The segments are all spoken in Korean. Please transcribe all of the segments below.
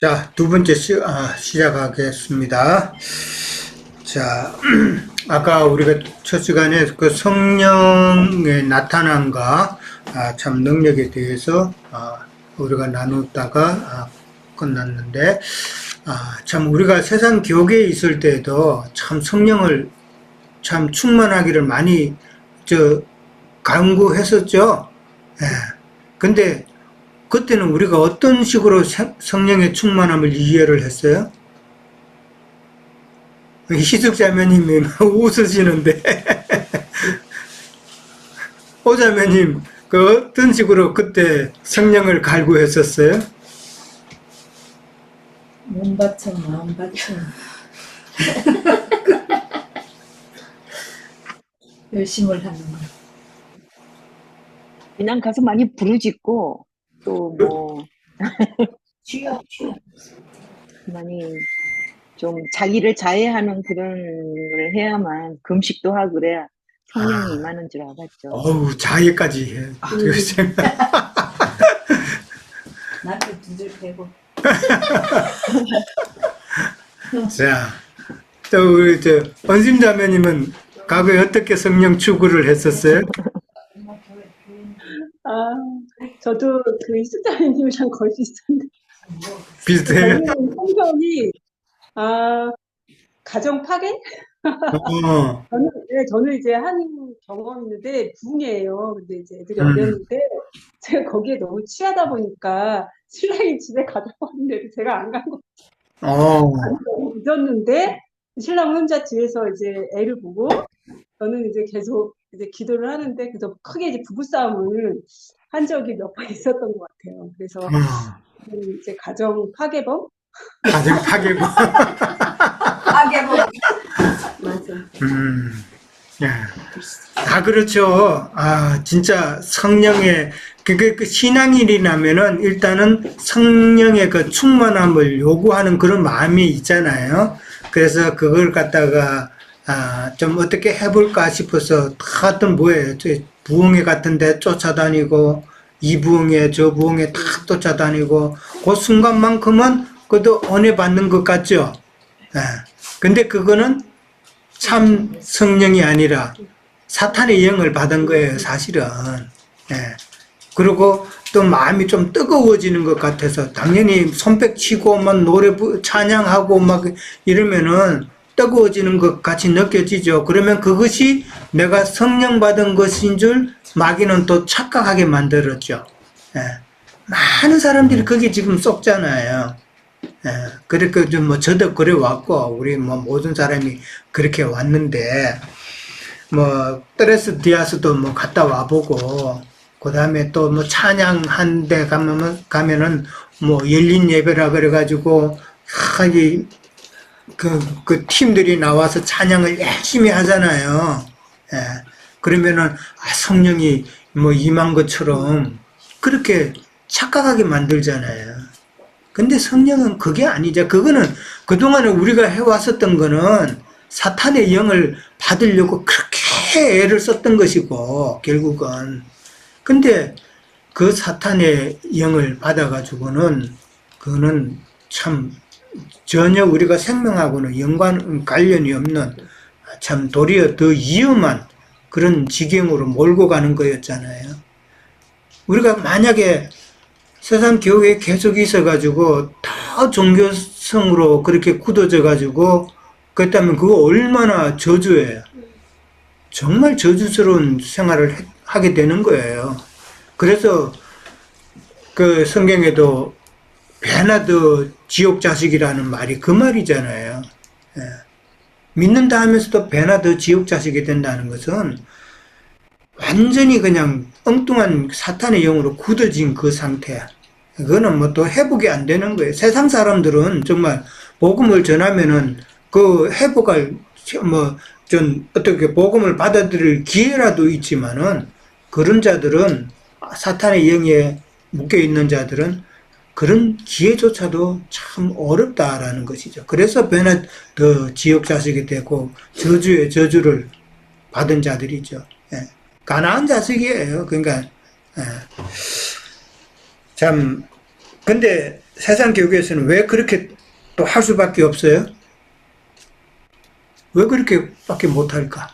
자, 두 번째 시작하겠습니다. 자, 아까 우리가 첫 시간에 그 성령의 나타남과 참 능력에 대해서 우리가 나누다가 끝났는데, 참 우리가 세상 교계에 있을 때도 참 성령을 참 충만하기를 많이 강구했었죠. 예. 근데 그때는 우리가 어떤 식으로 성령의 충만함을 이해를 했어요? 희숙자매님이 웃으시는데 오자매님 그 어떤 식으로 그때 성령을 갈구했었어요? 몸 바쳐 마음 바쳐 열심을 하는 거. 그냥 가서 많이 부르짖고 또 뭐 쥐어 많이 좀 자기를 자해하는 그런 걸 해야만 금식도 하고 그래야 성령이 임하는 줄 알았죠. 어우, 자해까지 해. 나한테 두들 패고. 자, 또 우리 원심자매님은 과거에 어떻게 성령 추구를 했었어요? 저도 그 희숙자매님이랑 거의 비슷한데 비슷해요? 저는 성경이 가정 파괴? 어, 저는 이제 한 경험이 있는데 부흥이에요. 근데 이제 애들이 음. 어렸는데 제가 거기에 너무 취하다 보니까 신랑이 집에 가져왔는데 제가 안 간 거. 어, 너무 늦었는데 신랑은 혼자 뒤에서 이제 애를 보고 저는 이제 계속 이제 기도를 하는데 그래서 크게 이제 부부싸움을 한 적이 몇 번 있었던 것 같아요. 그래서 이제 가정 파괴범? 가정 파괴고. 파괴범. 맞아. 예. 다 그렇죠. 진짜 성령의, 그 신앙인이라면은 일단은 성령의 그 충만함을 요구하는 그런 마음이 있잖아요. 그래서 그걸 갖다가, 좀 어떻게 해볼까 싶어서 다들 뭐예요. 부흥회 같은 데 쫓아다니고, 이 부흥회, 저 부흥회 다 쫓아다니고, 그 순간만큼은 그래도 은혜 받는 것 같죠. 예. 근데 그거는 참 성령이 아니라 사탄의 영을 받은 거예요, 사실은. 예. 그리고 또 마음이 좀 뜨거워지는 것 같아서 당연히 손뼉 치고 막 노래 찬양하고 막 이러면은 뜨거워지는 것 같이 느껴지죠. 그러면 그것이 내가 성령 받은 것인 줄 마귀는 또 착각하게 만들었죠. 예. 많은 사람들이 거기 지금 쏙잖아요. 예, 그렇게 저도 그래 왔고, 우리 모든 사람이 그렇게 왔는데, 트레스 디아스도 갔다 와보고, 그 다음에 또 찬양한 데 가면은, 열린 예배라 그래가지고, 그 팀들이 나와서 찬양을 열심히 하잖아요. 예, 그러면은, 성령이 임한 것처럼, 그렇게 착각하게 만들잖아요. 근데 성령은 그게 아니죠. 그거는 그동안에 우리가 해왔었던 거는 사탄의 영을 받으려고 그렇게 애를 썼던 것이고, 결국은. 근데 그 사탄의 영을 받아가지고는, 그거는 참 전혀 우리가 생명하고는 관련이 없는 참 도리어 더 위험한 그런 지경으로 몰고 가는 거였잖아요. 우리가 만약에 세상 교회에 계속 있어가지고 다 종교성으로 그렇게 굳어져가지고 그렇다면 그거 얼마나 저주예요. 정말 저주스러운 생활을 하게 되는 거예요. 그래서 그 성경에도 배나 더 지옥 자식이라는 말이 그 말이잖아요. 예. 믿는다 하면서도 배나 더 지옥 자식이 된다는 것은 완전히 그냥 엉뚱한 사탄의 영으로 굳어진 그 상태야. 그거는 또 회복이 안 되는 거예요. 세상 사람들은 정말 복음을 전하면은 그 회복할 좀 어떻게 복음을 받아들일 기회라도 있지만은 그런 자들은 사탄의 영에 묶여 있는 자들은 그런 기회조차도 참 어렵다라는 것이죠. 그래서 배나 더 지옥 자식이 되고 저주의 저주를 받은 자들이죠. 예. 가난한 자식이에요. 그러니까 참 근데 세상 교육에서는 왜 그렇게 또 할 수밖에 없어요? 왜 그렇게밖에 못할까?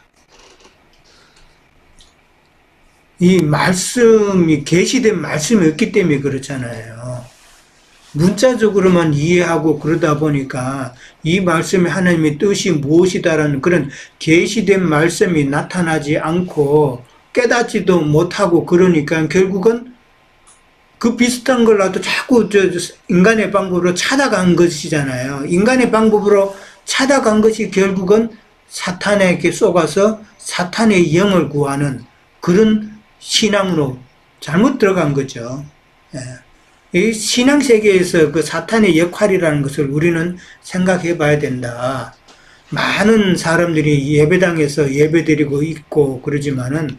이 말씀이, 계시된 말씀이 없기 때문에 그렇잖아요. 문자적으로만 이해하고 그러다 보니까 이 말씀이 하나님의 뜻이 무엇이다라는 그런 계시된 말씀이 나타나지 않고 깨닫지도 못하고 그러니까 결국은 그 비슷한 걸라도 자꾸 인간의 방법으로 찾아간 것이잖아요. 인간의 방법으로 찾아간 것이 결국은 사탄에게 속아서 사탄의 영을 구하는 그런 신앙으로 잘못 들어간 거죠. 예. 이 신앙 세계에서 그 사탄의 역할이라는 것을 우리는 생각해 봐야 된다. 많은 사람들이 예배당에서 예배드리고 있고 그러지만은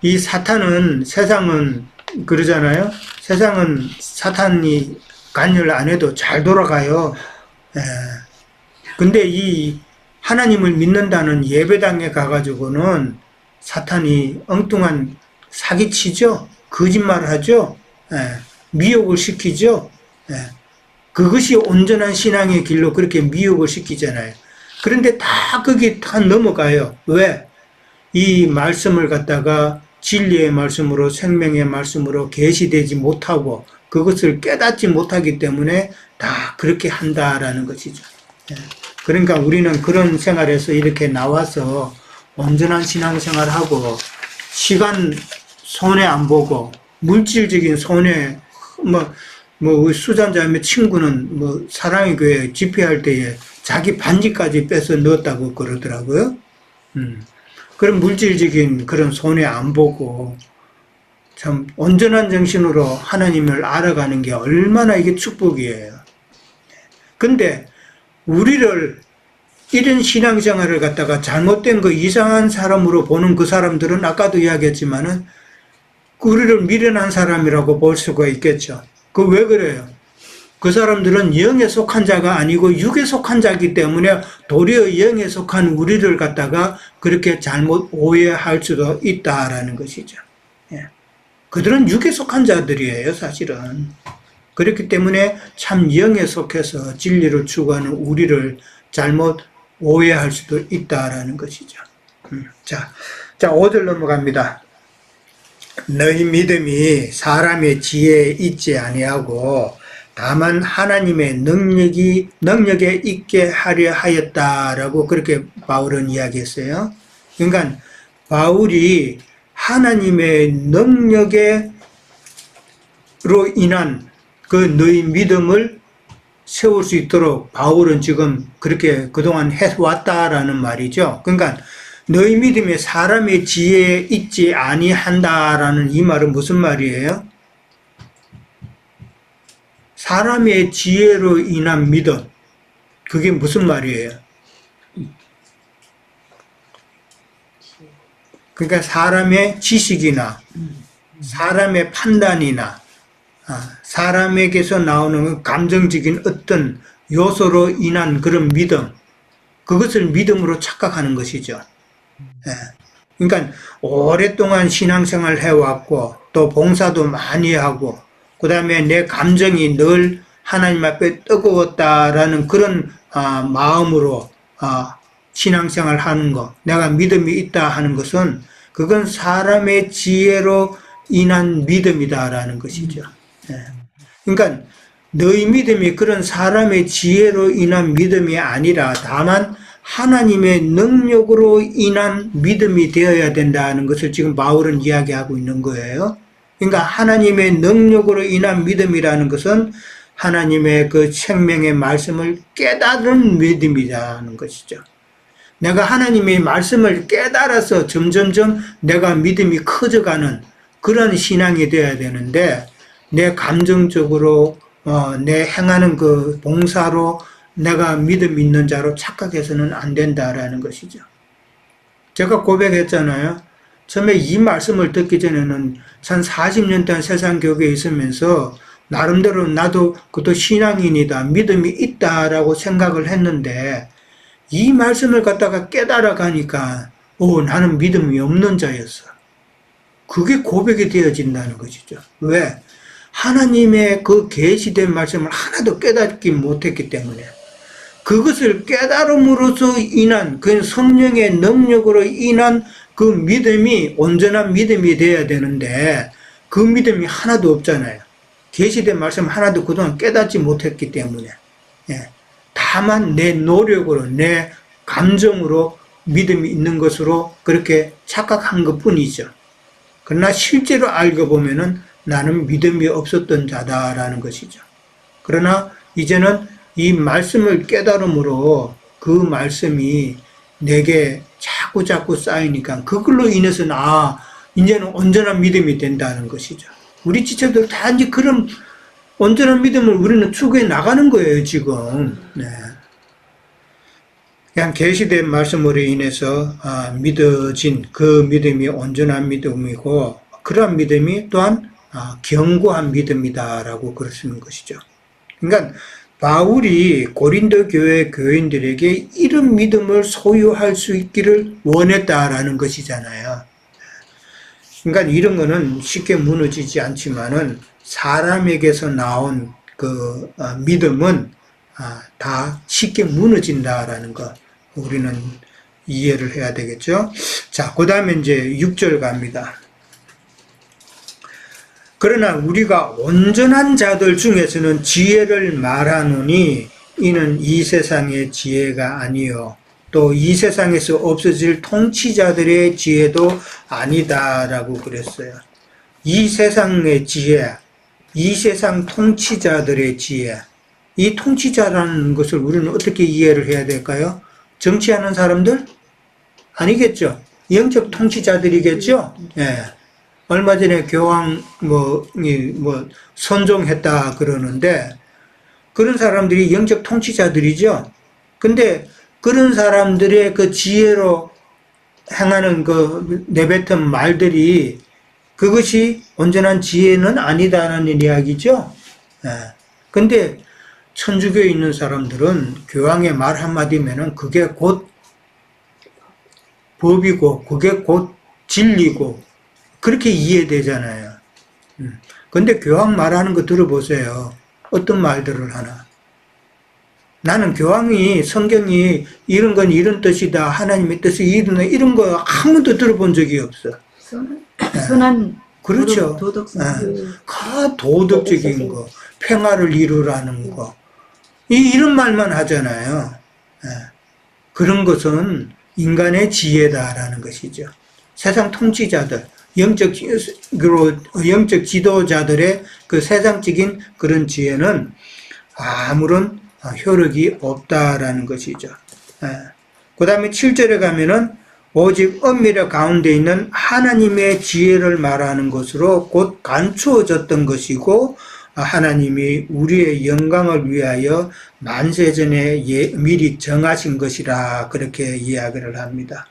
이 사탄은, 세상은 그러잖아요. 세상은 사탄이 관여를 안 해도 잘 돌아가요. 예. 근데 이 하나님을 믿는다는 예배당에 가가지고는 사탄이 엉뚱한 사기치죠. 거짓말을 하죠. 예. 미혹을 시키죠. 예. 그것이 온전한 신앙의 길로 그렇게 미혹을 시키잖아요. 그런데 다 거기 다 넘어가요. 왜? 이 말씀을 갖다가 진리의 말씀으로, 생명의 말씀으로 계시되지 못하고 그것을 깨닫지 못하기 때문에 다 그렇게 한다라는 것이죠. 예. 그러니까 우리는 그런 생활에서 이렇게 나와서 온전한 신앙생활하고 시간 손해 안 보고 물질적인 손해, 우리 수잔자매 친구는 사랑의 교회 집회할 때에 자기 반지까지 빼서 넣었다고 그러더라고요. 그런 물질적인 그런 손해 안 보고 참 온전한 정신으로 하나님을 알아가는 게 얼마나 이게 축복이에요. 근데 우리를 이런 신앙생활을 갖다가 잘못된 그 이상한 사람으로 보는 그 사람들은 아까도 이야기했지만은 우리를 미련한 사람이라고 볼 수가 있겠죠. 그 왜 그래요? 그 사람들은 영에 속한 자가 아니고 육에 속한 자이기 때문에 도리어 영에 속한 우리를 갖다가 그렇게 잘못 오해할 수도 있다라는 것이죠. 예. 그들은 육에 속한 자들이에요, 사실은. 그렇기 때문에 참 영에 속해서 진리를 추구하는 우리를 잘못 오해할 수도 있다라는 것이죠. 자, 5절 넘어갑니다. 너희 믿음이 사람의 지혜에 있지 아니하고 다만 하나님의 능력에 있게 하려 하였다라고 그렇게 바울은 이야기했어요. 그러니까 바울이 하나님의 능력으로 인한 그 너희 믿음을 세울 수 있도록 바울은 지금 그렇게 그동안 해왔다라는 말이죠. 그러니까 너희 믿음이 사람의 지혜에 있지 아니한다라는 이 말은 무슨 말이에요? 사람의 지혜로 인한 믿음, 그게 무슨 말이에요? 그러니까 사람의 지식이나 사람의 판단이나 사람에게서 나오는 감정적인 어떤 요소로 인한 그런 믿음, 그것을 믿음으로 착각하는 것이죠. 그러니까 오랫동안 신앙생활을 해왔고 또 봉사도 많이 하고 그 다음에 내 감정이 늘 하나님 앞에 뜨거웠다라는 그런 마음으로 신앙생활을 하는 것, 내가 믿음이 있다 하는 것은 그건 사람의 지혜로 인한 믿음이다라는 것이죠. 그러니까 너희 믿음이 그런 사람의 지혜로 인한 믿음이 아니라 다만 하나님의 능력으로 인한 믿음이 되어야 된다는 것을 지금 바울은 이야기하고 있는 거예요. 그러니까 하나님의 능력으로 인한 믿음이라는 것은 하나님의 그 생명의 말씀을 깨달은 믿음이라는 것이죠. 내가 하나님의 말씀을 깨달아서 점점점 내가 믿음이 커져가는 그런 신앙이 되어야 되는데 내 감정적으로 내 행하는 그 봉사로 내가 믿음 있는 자로 착각해서는 안 된다라는 것이죠. 제가 고백했잖아요. 처음에 이 말씀을 듣기 전에는 한 40년 동안 세상 교회에 있으면서 나름대로 나도 그것도 신앙인이다, 믿음이 있다라고 생각을 했는데 이 말씀을 갖다가 깨달아 가니까 나는 믿음이 없는 자였어. 그게 고백이 되어진다는 것이죠. 왜? 하나님의 그 계시된 말씀을 하나도 깨닫지 못했기 때문에 그것을 깨달음으로써 인한 그 성령의 능력으로 인한 그 믿음이 온전한 믿음이 되어야 되는데 그 믿음이 하나도 없잖아요. 계시된 말씀 하나도 그동안 깨닫지 못했기 때문에 다만 내 노력으로 내 감정으로 믿음이 있는 것으로 그렇게 착각한 것뿐이죠. 그러나 실제로 알고 보면은 나는 믿음이 없었던 자다라는 것이죠. 그러나 이제는 이 말씀을 깨달음으로 그 말씀이 내게 자꾸 쌓이니까 그걸로 인해서는 이제는 온전한 믿음이 된다는 것이죠. 우리 지체들 다 이제 그런 온전한 믿음을 우리는 추구해 나가는 거예요, 지금. 네. 그냥 계시된 말씀으로 인해서 믿어진 그 믿음이 온전한 믿음이고 그러한 믿음이 또한 견고한 믿음이다라고 그러시는 것이죠. 그러니까 바울이 고린도 교회 교인들에게 이런 믿음을 소유할 수 있기를 원했다라는 것이잖아요. 그러니까 이런 거는 쉽게 무너지지 않지만은 사람에게서 나온 그 믿음은 다 쉽게 무너진다라는 것 우리는 이해를 해야 되겠죠. 자, 그 다음에 이제 6절 갑니다. 그러나 우리가 온전한 자들 중에서는 지혜를 말하노니 이는 이 세상의 지혜가 아니요 또 이 세상에서 없어질 통치자들의 지혜도 아니다라고 그랬어요. 이 세상의 지혜, 이 세상 통치자들의 지혜, 이 통치자라는 것을 우리는 어떻게 이해를 해야 될까요? 정치하는 사람들? 아니겠죠. 영적 통치자들이겠죠. 예. 얼마 전에 교황 선종했다 그러는데 그런 사람들이 영적 통치자들이죠. 근데 그런 사람들의 그 지혜로 행하는 그 내뱉은 말들이 그것이 온전한 지혜는 아니다라는 이야기죠. 예. 근데 천주교에 있는 사람들은 교황의 말 한마디면은 그게 곧 법이고 그게 곧 진리고 그렇게 이해되잖아요. 근데 교황 말하는 거 들어보세요. 어떤 말들을 하나. 나는 교황이 성경이 이런 건 이런 뜻이다. 하나님의 뜻이 이런 거 한 번도 들어본 적이 없어. 선한 그렇죠. 도덕성. 도덕적인 거, 평화를 이루라는 거. 이런 말만 하잖아요. 그런 것은 인간의 지혜다라는 것이죠. 세상 통치자들, 영적 지도자들의 그 세상적인 그런 지혜는 아무런 효력이 없다라는 것이죠. 그 다음에 7절에 가면은 오직 엄밀히 가운데 있는 하나님의 지혜를 말하는 것으로 곧 감추어졌던 것이고 하나님이 우리의 영광을 위하여 만세전에 미리 정하신 것이라 그렇게 이야기를 합니다.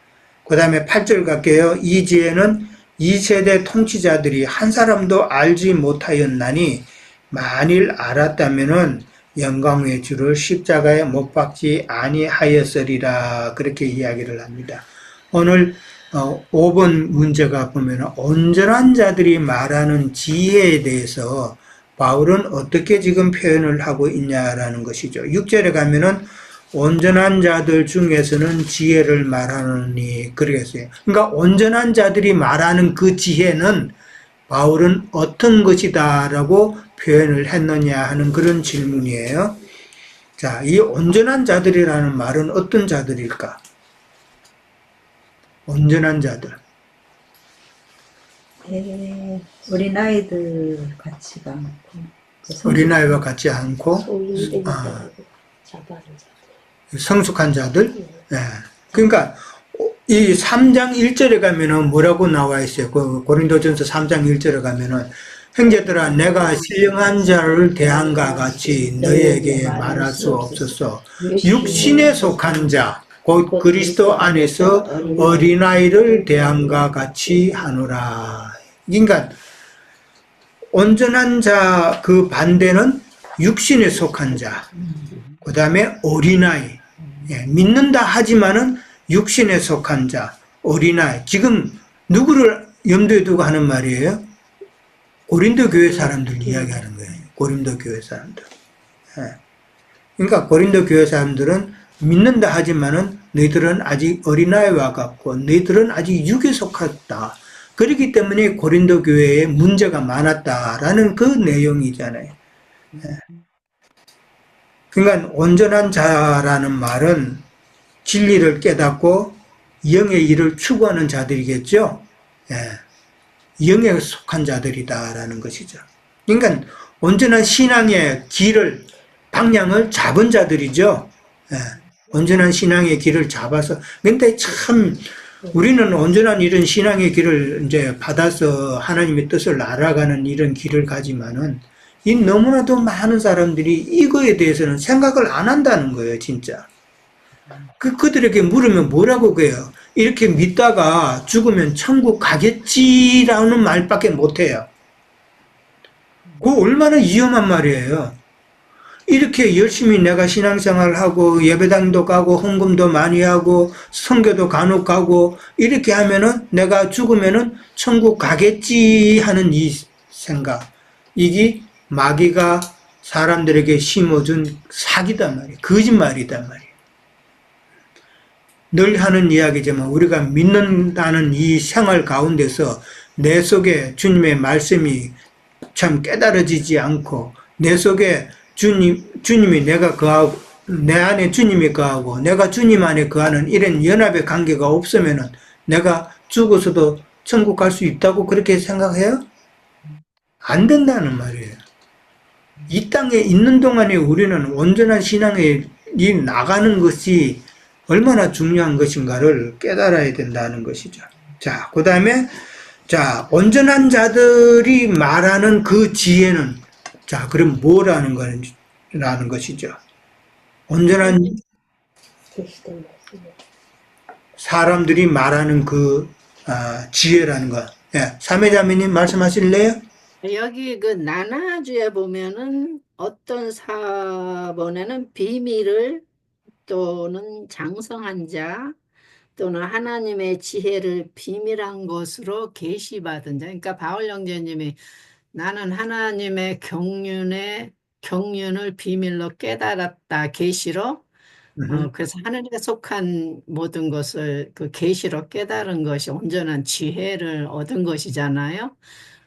그 다음에 8절 갈게요. 이 지혜는 이 세대 통치자들이 한 사람도 알지 못하였나니 만일 알았다면은 영광의 주를 십자가에 못 박지 아니하였으리라 그렇게 이야기를 합니다. 오늘 5번 문제가 보면 온전한 자들이 말하는 지혜에 대해서 바울은 어떻게 지금 표현을 하고 있냐라는 것이죠. 6절에 가면은 온전한 자들 중에서는 지혜를 말하느니 그러겠어요. 그러니까 온전한 자들이 말하는 그 지혜는 바울은 어떤 것이다라고 표현을 했느냐 하는 그런 질문이에요. 자, 이 온전한 자들이라는 말은 어떤 자들일까? 온전한 자들. 어린아이들 같지가 않고 어린아이와 같지 않고 성숙한 자들. 네. 그러니까 이 3장 1절에 가면은 뭐라고 나와 있어요? 그 고린도전서 3장 1절에 가면은 형제들아 내가 신령한 자를 대한과 같이 너에게 말할 수 없었어. 육신에 속한 자 곧 그리스도 안에서 어린아이를 대함과 같이 하노라. 그러니까 온전한 자 그 반대는 육신에 속한 자, 그 다음에 어린아이. 믿는다 하지만은 육신에 속한 자, 어린아이. 지금 누구를 염두에 두고 하는 말이에요? 고린도 교회 사람들 이야기하는 거예요. 고린도 교회 사람들. 예. 그러니까 고린도 교회 사람들은 믿는다 하지만은 너희들은 아직 어린아이와 같고 너희들은 아직 육에 속했다. 그렇기 때문에 고린도 교회에 문제가 많았다라는 그 내용이잖아요. 예. 그러니까 온전한 자라는 말은 진리를 깨닫고 영의 일을 추구하는 자들이겠죠. 예. 영에 속한 자들이다라는 것이죠. 그러니까 온전한 신앙의 길을 방향을 잡은 자들이죠. 예. 온전한 신앙의 길을 잡아서 근데 참 우리는 온전한 이런 신앙의 길을 이제 받아서 하나님의 뜻을 알아가는 이런 길을 가지만은 이 너무나도 많은 사람들이 이거에 대해서는 생각을 안 한다는 거예요, 진짜. 그들에게 물으면 뭐라고 그래요? 이렇게 믿다가 죽으면 천국 가겠지라는 말밖에 못 해요. 그거 얼마나 위험한 말이에요. 이렇게 열심히 내가 신앙생활을 하고 예배당도 가고 헌금도 많이 하고 선교도 간혹 가고 이렇게 하면은 내가 죽으면은 천국 가겠지 하는 이 생각. 이게 마귀가 사람들에게 심어준 사기단 말이에요. 거짓말이단 말이에요. 늘 하는 이야기지만 우리가 믿는다는 이 생활 가운데서 내 속에 주님의 말씀이 참 깨달아지지 않고 내 속에 주님이 내가 거하고 내 안에 주님이 거하고 내가 주님 안에 거하는 이런 연합의 관계가 없으면은 내가 죽어서도 천국 갈 수 있다고 그렇게 생각해요? 안 된다는 말이에요. 이 땅에 있는 동안에 우리는 온전한 신앙에 나가는 것이 얼마나 중요한 것인가를 깨달아야 된다는 것이죠. 자, 그 다음에, 자, 온전한 자들이 말하는 그 지혜는, 자, 그럼 뭐라는 라는 것이죠. 온전한 사람들이 말하는 그, 지혜라는 것. 예, 사매자매님 말씀하실래요? 여기 그 나나주에 보면은 어떤 사본에는 비밀을 또는 장성한 자 또는 하나님의 지혜를 비밀한 것으로 계시받은 자. 그러니까 바울 형제님이 나는 하나님의 경륜을 비밀로 깨달았다. 계시로. 그래서 하나님께 속한 모든 것을 그 계시로 깨달은 것이 온전한 지혜를 얻은 것이잖아요.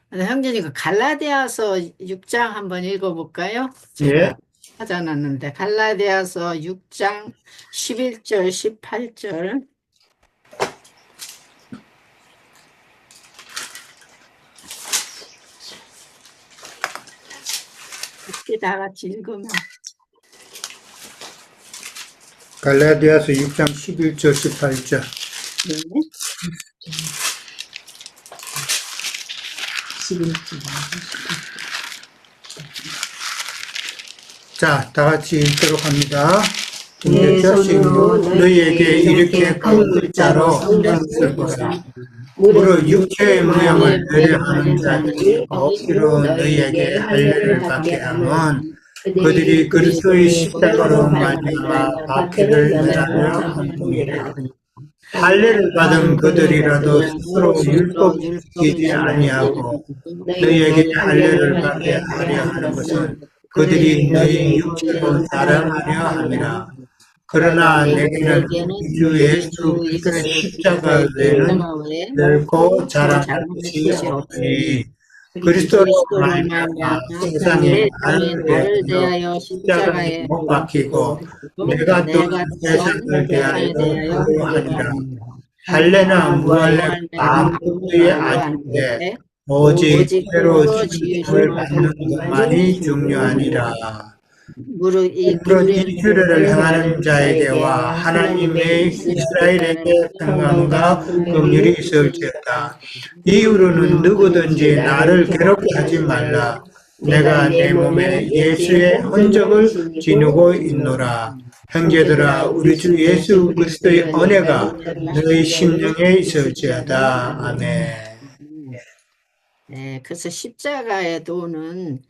근데 형제님 그 갈라디아서 6장 한번 읽어볼까요? 예. 제가 찾아놨는데 갈라디아서 6장 11절 18절 같이 다 같이 읽으면 갈라디아서 6장 11절 18절. 네. 11절. 자, 다 같이 읽도록 합니다. 내 손으로 너희에게 이렇게 큰 글자로 성경을 보라. 무릇 육체의 모양을 배려하는 자들이 억지로 너희에게 할례를 받게 함은 그들이 그리스도의 십자가로 말미암아 박해를 면하며 한 통이라. 할례를 받은 그들이라도 스스로 율법 지키지 아니하고 너희에게 할례를 받게 하려 하는 것은 그들이 너희 육체로 자랑하려 함이라. 그러나 내게는 주 예수 그리스도의 십자가 외에는 결코 자랑할 것이 없으니 그리스도로 말미암아 세상에 나를 대하여 십자가에 못 박히고 내가 또 세상을 대하여 그러하니라. 할례나 무할례가 아무것도 아닌데 오직 새로 지음을 받는 것만이 중요하니라. 무릇 이 그런 일주를 행하는 자에게와 하나님의 이스라엘에게 평강과 긍휼이 있을지어다. 이후로는 누구든지 나를 괴롭게 하지 말라. 내가 내 몸에 예수의 흔적을 지니고 있노라. 형제들아, 우리 주 예수 그리스도의 은혜가 너희 심령에 있을지어다. 아멘. 네, 그래서 십자가의 도는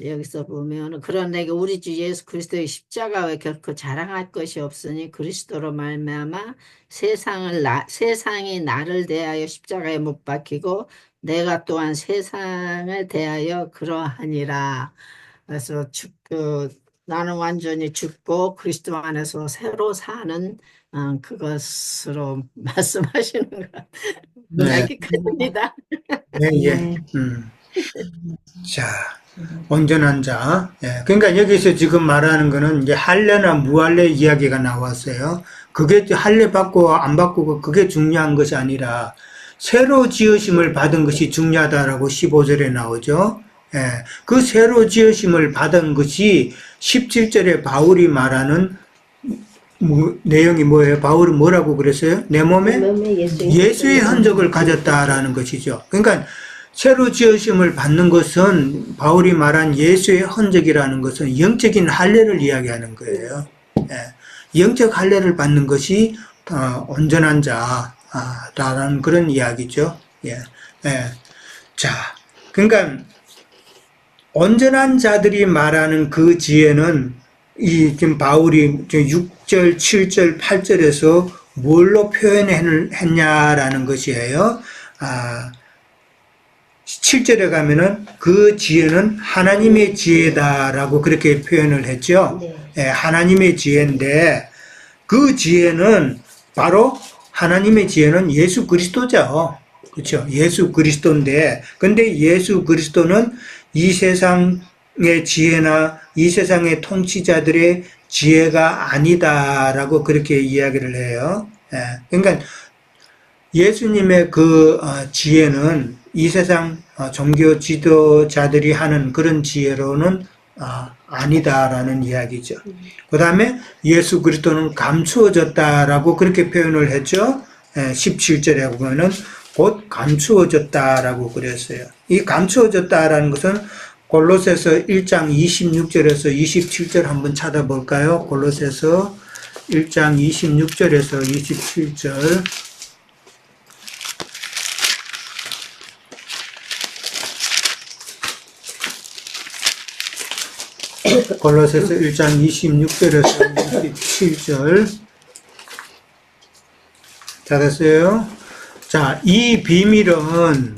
여기서 보면 그런 내게 우리 주 예수 그리스도의 십자가 외에 결코 자랑할 것이 없으니 그리스도로 말미암아 세상이 나를 대하여 십자가에 못 박히고 내가 또한 세상에 대하여 그러하니라. 그래서 나는 완전히 죽고 그리스도 안에서 새로 사는 그것으로 말씀하시는 것 같아요. 네, 여기까지입니다. 네, 예. 네. 자, 온전한 자. 예, 그러니까 여기서 지금 말하는 거는 이제 할례나 무할례 이야기가 나왔어요. 그게 할례 받고 안 받고 그게 중요한 것이 아니라 새로 지으심을 받은 것이 중요하다라고 15절에 나오죠. 예, 그 새로 지으심을 받은 것이 17절에 바울이 말하는 내용이 뭐예요? 바울은 뭐라고 그랬어요? 내 몸에 예수의 흔적을 가졌다라는 것이죠. 그러니까 새로 지으심을 받는 것은 바울이 말한 예수의 흔적이라는 것은 영적인 할례를 이야기하는 거예요. 예, 영적 할례를 받는 것이 온전한 자라는 그런 이야기죠. 예, 예. 자, 그러니까 온전한 자들이 말하는 그 지혜는 지금 바울이 6절, 7절, 8절에서 뭘로 표현했냐라는 것이에요. 7절에 가면은 그 지혜는 하나님의 지혜다라고 그렇게 표현을 했죠. 네. 예, 하나님의 지혜인데 그 지혜는 바로 하나님의 지혜는 예수 그리스도죠. 그렇죠. 예수 그리스도인데 근데 예수 그리스도는 이 세상의 지혜나 이 세상의 통치자들의 지혜가 아니다라고 그렇게 이야기를 해요. 예, 그러니까 예수님의 그 지혜는 이 세상 종교 지도자들이 하는 그런 지혜로는 아니다라는 이야기죠. 그 다음에 예수 그리스도는 감추어졌다라고 그렇게 표현을 했죠. 17절에 보면은 곧 감추어졌다라고 그랬어요. 이 감추어졌다라는 것은 골로새서 1장 26절에서 27절 한번 찾아볼까요? 골로새서 1장 26절에서 27절. 골로새서 1장 26절에서 27절. 찾았어요? 자, 이 비밀은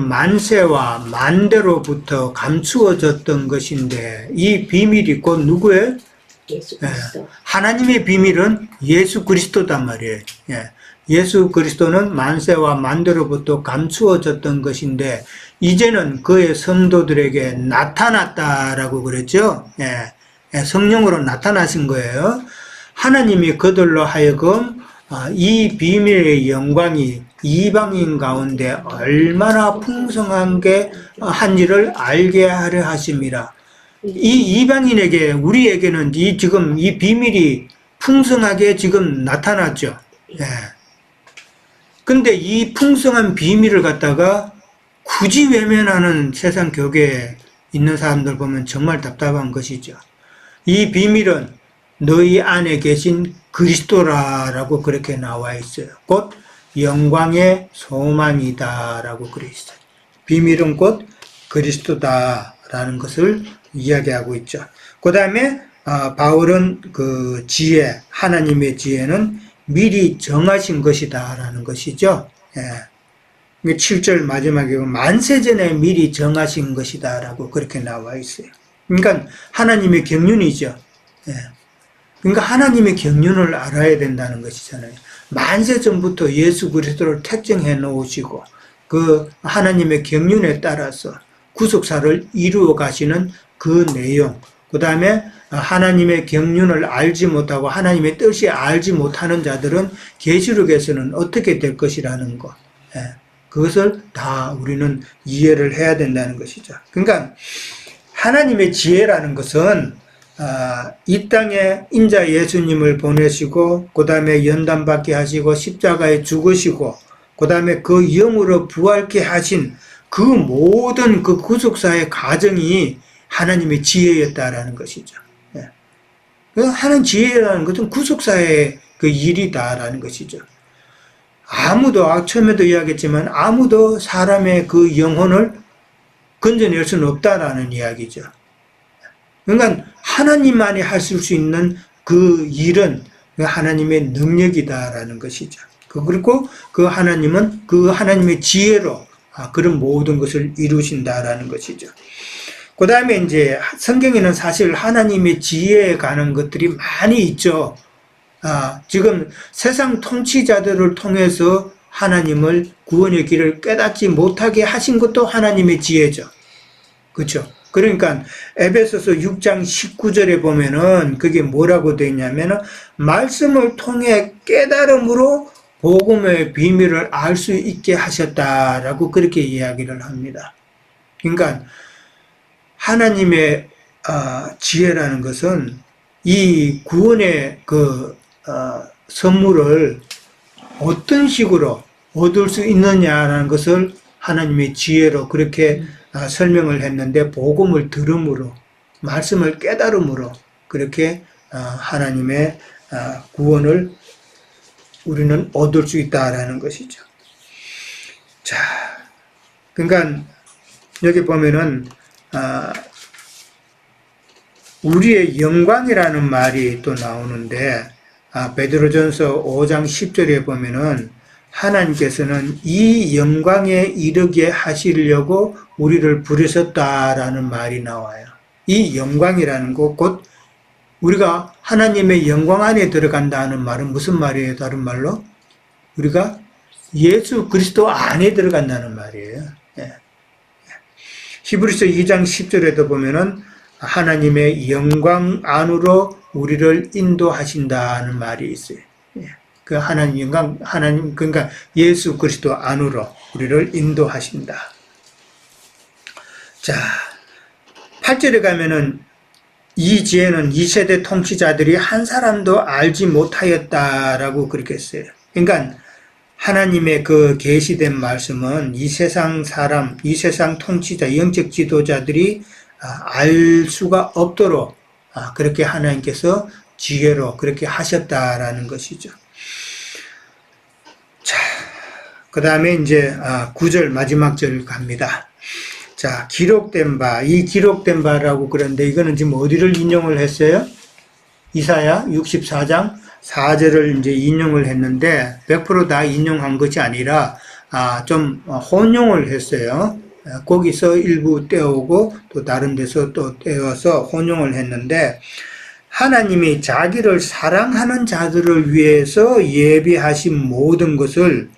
만세와 만대로부터 감추어졌던 것인데, 이 비밀이 곧 누구예요? 예수 그리스도. 하나님의 비밀은 예수 그리스도단 말이에요. 예수 그리스도는 만세와 만대로부터 감추어졌던 것인데, 이제는 그의 성도들에게 나타났다라고 그랬죠. 성령으로 나타나신 거예요. 하나님이 그들로 하여금 이 비밀의 영광이 이방인 가운데 얼마나 풍성한 게 한지를 알게 하려 하심이라. 이 이방인에게 우리에게는 지금 이 비밀이 풍성하게 지금 나타났죠. 근데 이 풍성한 비밀을 갖다가 굳이 외면하는 세상 교계에 있는 사람들 보면 정말 답답한 것이죠. 이 비밀은 너희 안에 계신 그리스도라라고 그렇게 나와 있어요. 곧 영광의 소망이다라고 그래 있어요. 비밀은 곧 그리스도다라는 것을 이야기하고 있죠. 그 다음에 바울은 그 지혜, 하나님의 지혜는 미리 정하신 것이다라는 것이죠. 7절 마지막에 만세전에 미리 정하신 것이다라고 그렇게 나와 있어요. 그러니까 하나님의 경륜이죠. 그러니까 하나님의 경륜을 알아야 된다는 것이잖아요. 만세 전부터 예수 그리스도를 택정해 놓으시고 그 하나님의 경륜에 따라서 구속사를 이루어 가시는 그 내용, 그 다음에 하나님의 경륜을 알지 못하고 하나님의 뜻이 알지 못하는 자들은 계시록에서는 어떻게 될 것이라는 것, 그것을 다 우리는 이해를 해야 된다는 것이죠. 그러니까 하나님의 지혜라는 것은 이 땅에 인자 예수님을 보내시고 그 다음에 연단받게 하시고 십자가에 죽으시고 그 다음에 그 영으로 부활케 하신 그 모든 그 구속사의 과정이 하나님의 지혜였다라는 것이죠. 하나님 지혜라는 것은 구속사의 그 일이다라는 것이죠. 아무도 처음에도 이야기했지만 아무도 사람의 그 영혼을 건져낼 수는 없다라는 이야기죠. 그러니까 하나님만이 하실 수 있는 그 일은 하나님의 능력이다라는 것이죠. 그리고 그 하나님은 그 하나님의 지혜로 그런 모든 것을 이루신다라는 것이죠. 그 다음에 이제 성경에는 사실 하나님의 지혜에 관한 것들이 많이 있죠. 지금 세상 통치자들을 통해서 하나님을 구원의 길을 깨닫지 못하게 하신 것도 하나님의 지혜죠. 그렇죠? 그러니까 에베소서 6장 19절에 보면은 그게 뭐라고 되어 있냐면은 말씀을 통해 깨달음으로 복음의 비밀을 알 수 있게 하셨다라고 그렇게 이야기를 합니다. 그러니까 하나님의 지혜라는 것은 이 구원의 선물을 어떤 식으로 얻을 수 있느냐라는 것을 하나님의 지혜로 그렇게 설명을 했는데, 복음을 들음으로, 말씀을 깨달음으로 그렇게 하나님의 구원을 우리는 얻을 수 있다라는 것이죠. 자, 그러니까 여기 보면은 우리의 영광이라는 말이 또 나오는데, 베드로전서 5장 10절에 보면은 하나님께서는 이 영광에 이르게 하시려고 우리를 부르셨다라는 말이 나와요. 이 영광이라는 것, 곧 우리가 하나님의 영광 안에 들어간다는 말은 무슨 말이에요? 다른 말로 우리가 예수 그리스도 안에 들어간다는 말이에요. 히브리서 2장 10절에도 보면은 하나님의 영광 안으로 우리를 인도하신다는 말이 있어요. 그 하나님 영광, 하나님, 그러니까 예수 그리스도 안으로 우리를 인도하신다. 자, 8절에 가면은 이 지혜는 이 세대 통치자들이 한 사람도 알지 못하였다라고 그렇게 했어요. 그러니까 하나님의 그 계시된 말씀은 이 세상 사람, 이 세상 통치자, 영적 지도자들이 알 수가 없도록 그렇게 하나님께서 지혜로 그렇게 하셨다라는 것이죠. 자, 그 다음에 이제 9절 마지막 절 갑니다. 자, 기록된 바, 이 기록된 바라고 그러는데 이거는 지금 어디를 인용을 했어요? 이사야 64장 4절을 이제 인용을 했는데 100% 다 인용한 것이 아니라 좀 혼용을 했어요. 거기서 일부 떼오고 또 다른 데서 또 떼어서 혼용을 했는데, 하나님이 자기를 사랑하는 자들을 위해서 예비하신 모든 것을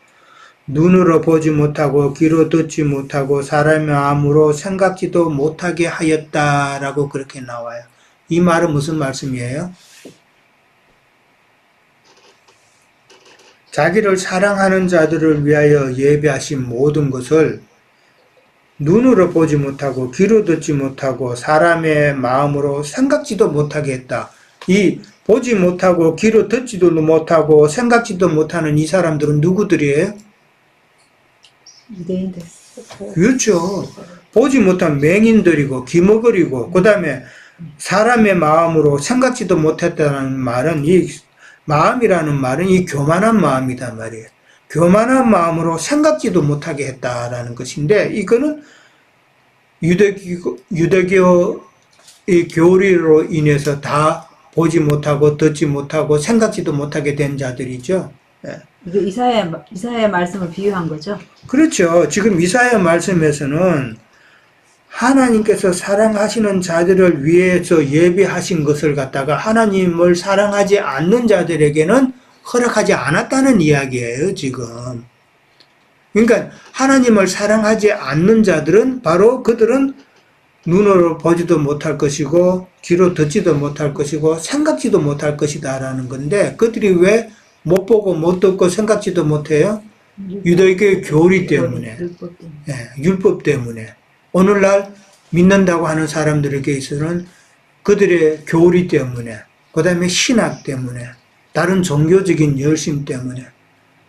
눈으로 보지 못하고 귀로 듣지 못하고 사람의 마음으로 생각지도 못하게 하였다라고 그렇게 나와요. 이 말은 무슨 말씀이에요? 자기를 사랑하는 자들을 위하여 예비하신 모든 것을 눈으로 보지 못하고 귀로 듣지 못하고 사람의 마음으로 생각지도 못하게 했다. 이 보지 못하고 귀로 듣지도 못하고 생각지도 못하는 이 사람들은 누구들이에요? 유대인들. 그렇죠. 보지 못한 맹인들이고 기머거리고, 그 다음에 사람의 마음으로 생각지도 못했다는 말은, 이 마음이라는 말은 이 교만한 마음이단 말이에요. 교만한 마음으로 생각지도 못하게 했다라는 것인데, 이거는 유대교의 교리로 인해서 다 보지 못하고 듣지 못하고 생각지도 못하게 된 자들이죠. 이거 이사야 말씀을 비유한 거죠? 그렇죠. 지금 이사야 말씀에서는 하나님께서 사랑하시는 자들을 위해서 예비하신 것을 갖다가 하나님을 사랑하지 않는 자들에게는 허락하지 않았다는 이야기예요, 지금. 그러니까 하나님을 사랑하지 않는 자들은 바로 그들은 눈으로 보지도 못할 것이고 귀로 듣지도 못할 것이고 생각지도 못할 것이다라는 건데, 그들이 왜 못 보고 못 듣고 생각지도 못해요? 유대교의 교리 때문에, 율법 때문에. 오늘날 믿는다고 하는 사람들에게 있어서는 그들의 교리 때문에, 그 다음에 신학 때문에, 다른 종교적인 열심 때문에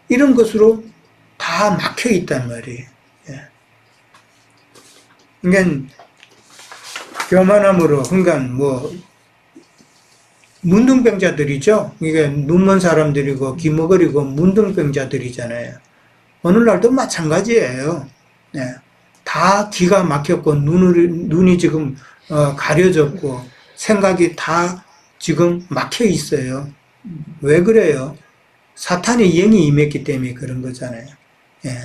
이런 것으로 다 막혀 있단 말이에요. 그러니까 교만함으로, 그러니까 문둥병자들이죠. 이게 눈먼 사람들이고 기머거리고 문둥병자들이잖아요. 오늘날도 마찬가지예요. 다 기가 막혔고 눈이 지금 가려졌고 생각이 다 지금 막혀 있어요. 왜 그래요? 사탄의 영이 임했기 때문에 그런 거잖아요. 예.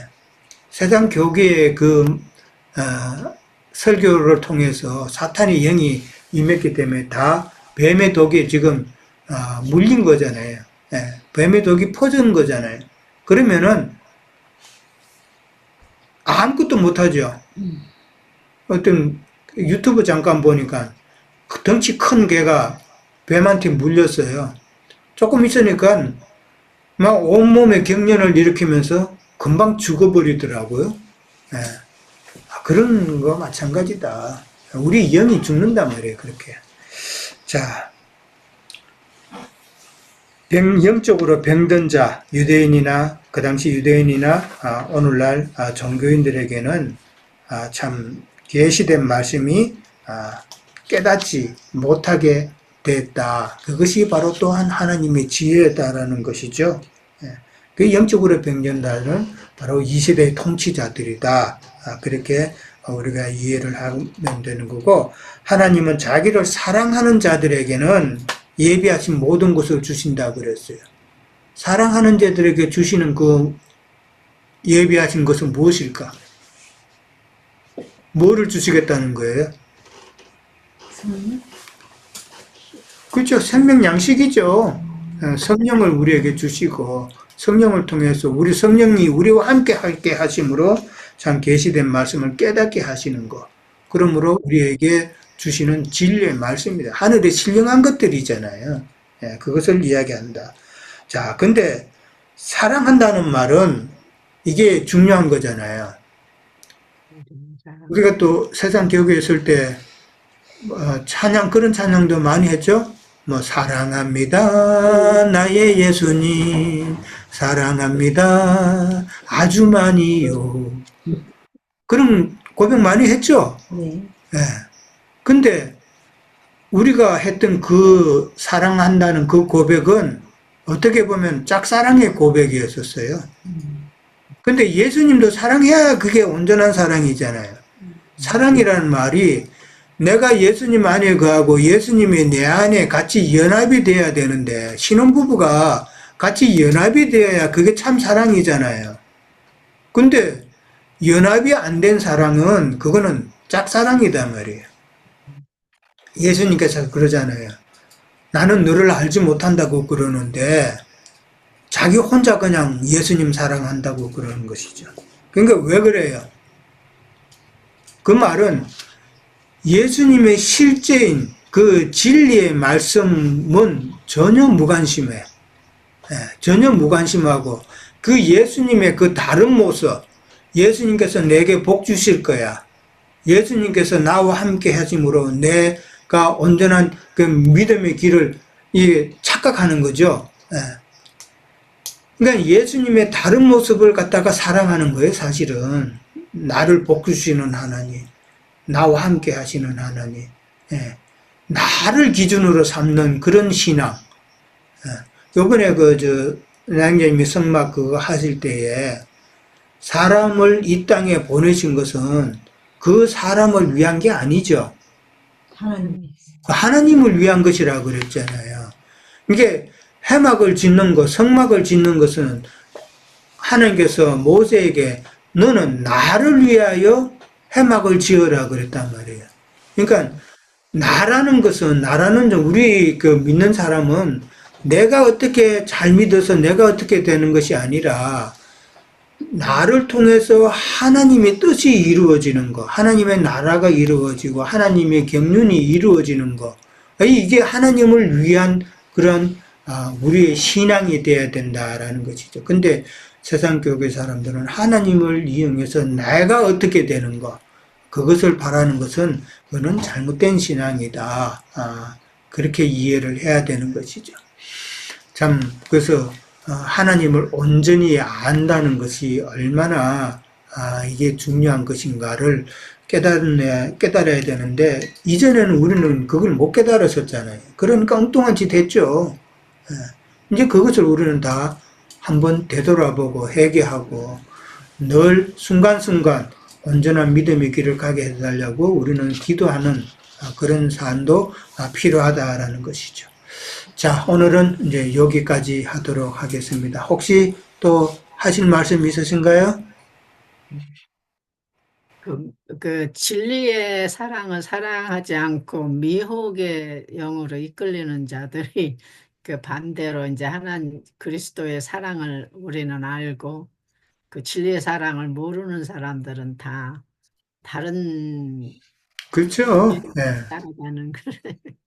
세상 교계의 설교를 통해서 사탄의 영이 임했기 때문에 다 뱀의 독에 지금 물린 거잖아요. 예. 뱀의 독이 퍼진 거잖아요. 그러면은 아무것도 못하죠. 어떤 유튜브 잠깐 보니까 그 덩치 큰 개가 뱀한테 물렸어요. 조금 있으니까 막 온몸에 경련을 일으키면서 금방 죽어버리더라고요. 예. 그런 거 마찬가지다. 우리 영이 죽는단 말이에요, 그렇게. 자, 영적으로 병든 자, 유대인이나, 그 당시 유대인이나, 오늘날 종교인들에게는 참 계시된 말씀이 깨닫지 못하게 됐다. 그것이 바로 또한 하나님의 지혜다라는 것이죠. 그 영적으로 병든 자는 바로 이 시대의 통치자들이다. 그렇게 우리가 이해를 하면 되는 거고, 하나님은 자기를 사랑하는 자들에게는 예비하신 모든 것을 주신다 그랬어요. 사랑하는 자들에게 주시는 그 예비하신 것은 무엇일까? 뭐를 주시겠다는 거예요? 그렇죠. 생명 양식이죠. 성령을 우리에게 주시고 성령을 통해서 우리 성령이 우리와 함께 하게 하심으로 참 계시된 말씀을 깨닫게 하시는 것. 그러므로 우리에게 주시는 진리의 말씀입니다. 하늘에 신령한 것들이잖아요. 그것을 이야기한다. 자, 근데 사랑한다는 말은 이게 중요한 거잖아요. 우리가 또 세상 교회에 있을 때 찬양, 그런 찬양도 많이 했죠. 뭐 사랑합니다 나의 예수님, 사랑합니다 아주 많이요. 그런 고백 많이 했죠. 네. 예. 근데 우리가 했던 그 사랑한다는 그 고백은 어떻게 보면 짝사랑의 고백이었었어요. 근데 예수님도 사랑해야 그게 온전한 사랑이잖아요. 사랑이라는 말이 내가 예수님 안에 거하고 예수님이 내 안에 같이 연합이 돼야 되는데, 신혼부부가 같이 연합이 되어야 그게 참 사랑이잖아요. 근데 연합이 안 된 사랑은 그거는 짝사랑이다 말이에요. 예수님께서 그러잖아요. 나는 너를 알지 못한다고 그러는데 자기 혼자 그냥 예수님 사랑한다고 그러는 것이죠. 그러니까 왜 그래요? 그 말은 예수님의 실제인 그 진리의 말씀은 전혀 무관심해. 전혀 무관심하고 그 예수님의 그 다른 모습, 예수님께서 내게 복 주실 거야. 예수님께서 나와 함께 하심으로 내가 온전한 그 믿음의 길을 착각하는 거죠. 그러니까 예수님의 다른 모습을 갖다가 사랑하는 거예요, 사실은. 나를 복 주시는 하나님, 나와 함께 하시는 하나님, 나를 기준으로 삼는 그런 신앙. 요번에 낭자님이 성막 그거 하실 때에 사람을 이 땅에 보내신 것은 그 사람을 위한 게 아니죠. 하나님을 위한 것이라고 그랬잖아요. 이게 해막을 짓는 것, 성막을 짓는 것은 하나님께서 모세에게 너는 나를 위하여 해막을 지어라 그랬단 말이에요. 그러니까 나라는 것은, 우리 믿는 사람은 내가 어떻게 잘 믿어서 내가 어떻게 되는 것이 아니라 나를 통해서 하나님의 뜻이 이루어지는 것, 하나님의 나라가 이루어지고 하나님의 경륜이 이루어지는 것, 이게 하나님을 위한 그런 우리의 신앙이 되어야 된다라는 것이죠. 근데 세상 교회 사람들은 하나님을 이용해서 내가 어떻게 되는 것, 그것을 바라는 것은 그건 잘못된 신앙이다. 그렇게 이해를 해야 되는 것이죠. 참 그래서 하나님을 온전히 안다는 것이 얼마나 이게 중요한 것인가를 깨달아야 되는데, 이전에는 우리는 그걸 못 깨달았었잖아요. 그러니까 엉뚱한 짓 했죠. 이제 그것을 우리는 다 한번 되돌아보고 회개하고 늘 순간순간 온전한 믿음의 길을 가게 해달라고 우리는 기도하는 그런 삶도 필요하다라는 것이죠. 자, 오늘은 이제 여기까지 하도록 하겠습니다. 혹시 또 하실 말씀 있으신가요? 그 진리의 사랑을 사랑하지 않고 미혹의 영으로 이끌리는 자들이 그 반대로 이제 하나님 그리스도의 사랑을 우리는 알고 그 진리의 사랑을 모르는 사람들은 다 다른 그렇죠. 길을 네. 따라가는 그런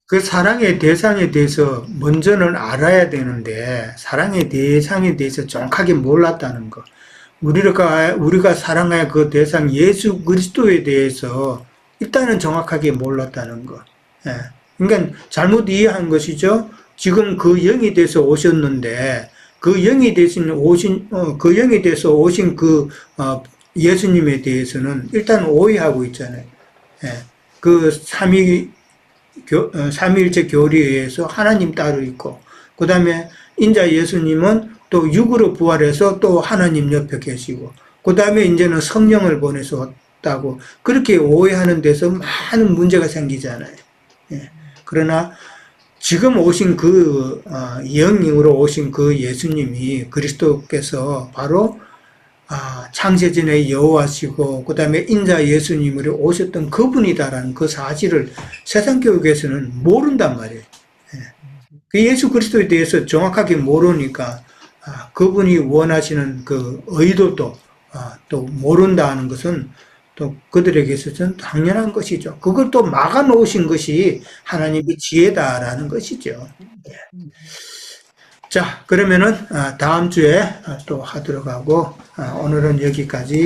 그 사랑의 대상에 대해서 먼저는 알아야 되는데, 사랑의 대상에 대해서 정확하게 몰랐다는 거. 우리가 사랑할 그 대상 예수 그리스도에 대해서 일단은 정확하게 몰랐다는 거. 예. 그러니까 잘못 이해한 것이죠. 지금 그 영이 돼서 오셨는데, 그 영이 돼서 오신 예수님에 대해서는 일단 오해하고 있잖아요. 예. 그 삼위일체 교리에 의해서 하나님 따로 있고, 그 다음에 인자 예수님은 또 육으로 부활해서 또 하나님 옆에 계시고, 그 다음에 이제는 성령을 보내서 왔다고, 그렇게 오해하는 데서 많은 문제가 생기잖아요. 예. 그러나 지금 오신 영으로 오신 그 예수님이 그리스도께서 바로 창세전의 여호와시고 그 다음에 인자 예수님으로 오셨던 그분이다라는 그 사실을 세상 교육에서는 모른단 말이에요. 그 예수 그리스도에 대해서 정확하게 모르니까 그분이 원하시는 그 의도도 또 모른다 하는 것은 또 그들에게 있어서는 당연한 것이죠. 그걸 또 막아놓으신 것이 하나님의 지혜다라는 것이죠. 자, 그러면은 다음 주에 또 하도록 하고 오늘은 여기까지